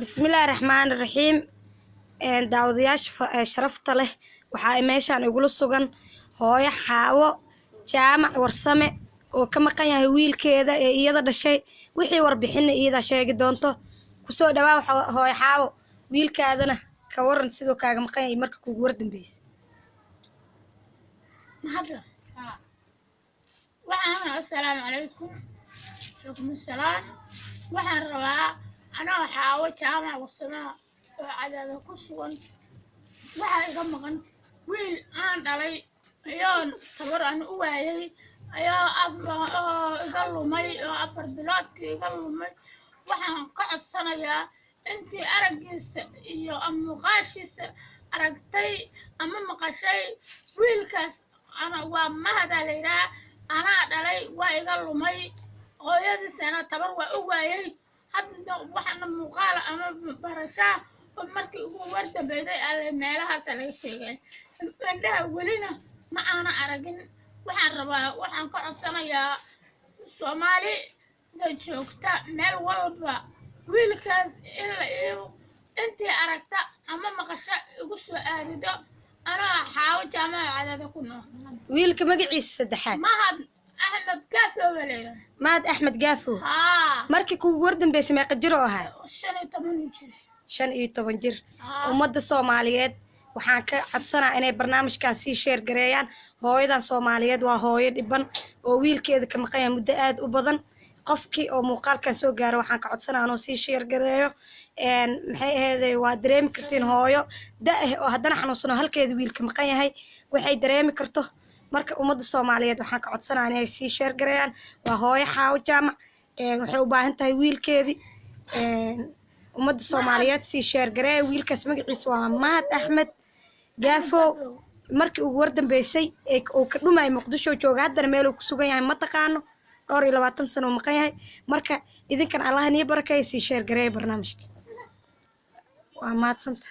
بسم الله الرحمن الرحيم. داودياش شرفت له waxaa meeshan igula sugan hooyo xaawo jaamac warsame oo ka maqan yahay wiilkeeda ee iyada dhashay wixii warbixin iyada sheegi doonto ku soo dhawaa hooyo xaawo wiilkaadana ka waran sidoo kaaga maqan yahay markii kugu wardambeysay محضر وأنا السلام عليكم وعليكم السلام وحن روا أنا حاول جامع والسماء على كسوان وحن كمان ويل أنا علي أيون صبر أنا أوعي أيا قالوا مي أفر بلاد قالوا مي وحن قعد سنة يا أنت أرجس يا أم غاشس أرجتي أم مقشي ويلكس أنا وما هذا ليرا أنا علي ويقالوا مي هذه السنة تبر وأوعي حتى وحنا مقالة أنا برشة ومركي ورد بيدي على مالها سلك شيء عندها ولينا ما أنا أرجن وحن ربا وحن قعد سنة يا سومالي جوكتا مال والبا ويلكاس إلا أنت أركتا أما مقشة يقصوا أهدو أنا حاول جامع عدد كنا wiilka magaciisa saddexaad mahad axmed gaafo waleela mahad axmed gaafo markii kugu wardambeysay meeqa jir oo ahaa 15 jir ummadda Soomaaliyeed waxaan ka codsanayaa inay barnaamijkan sii share gareeyaan hooyadan Soomaaliyeed waa hooyo dhiban oo wiilkeeda ka maqan yahay muddo aad u badan qofkii oo muuqaalkan soo gaaro waxaan ka codsanayaa inuu sii share gareeyo maxay ahayd waa dareemi kartiin hooyo daah oo haddana xanuunsan halkeeda wiilka maqan yahay waxay dareemi karto marka ummadda Soomaaliyeed waxaan ka codsanayaa inay sii share gareeyaan waa hooyo xaawo jaamac waxay u baahan tahay wiilkeedii ummadda Soomaaliyeed sii share gareey wiilkaas magaciisa waa mahad axmed gaafo markii ugu wardambeysay oo ka dhumay muqdisho jooga haddana meel uu ku sugan yahay ma taqaano dhowr iyo 20 sano oo maqan yahay marka idinkan Allah ni barakeeyo sii share gareey barnaamijka waa maadsanta